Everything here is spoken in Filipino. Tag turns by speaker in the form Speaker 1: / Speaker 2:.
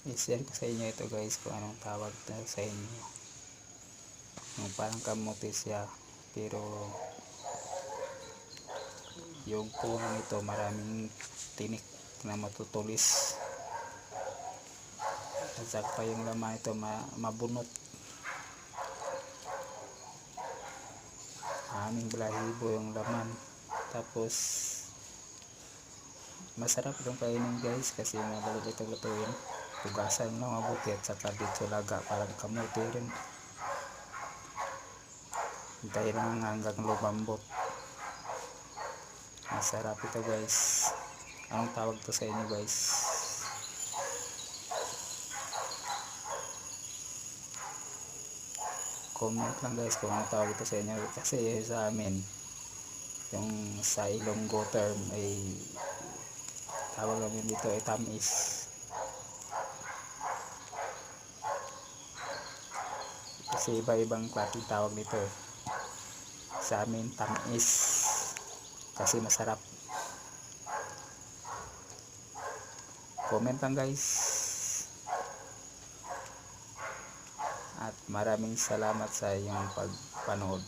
Speaker 1: i-share ko sa inyo ito guys kung anong tawag na sa inyo. Yung parang kamote siya, pero yung puno nito maraming tinik na matutulis, at saka pa yung laman ito mabunot. Aming balahibo yung laman. Tapos masarap itong kainin guys kasi madali itong lutuin. Tugasan lang mabuti at saka dito laga parang kamote rin. Hintayin lang hanggang lumambot. Masarap ito guys. Anong tawag to sa inyo guys? Comment lang guys kung anong tawag ito sa inyo. Kasi sa amin, yung sa Ilonggo term ay tawag namin dito ay tamis. Kasi iba-ibang klaseng tawag nito eh. Sa amin tamis kasi masarap. Comment lang guys. At maraming salamat sa iyong pagpanood.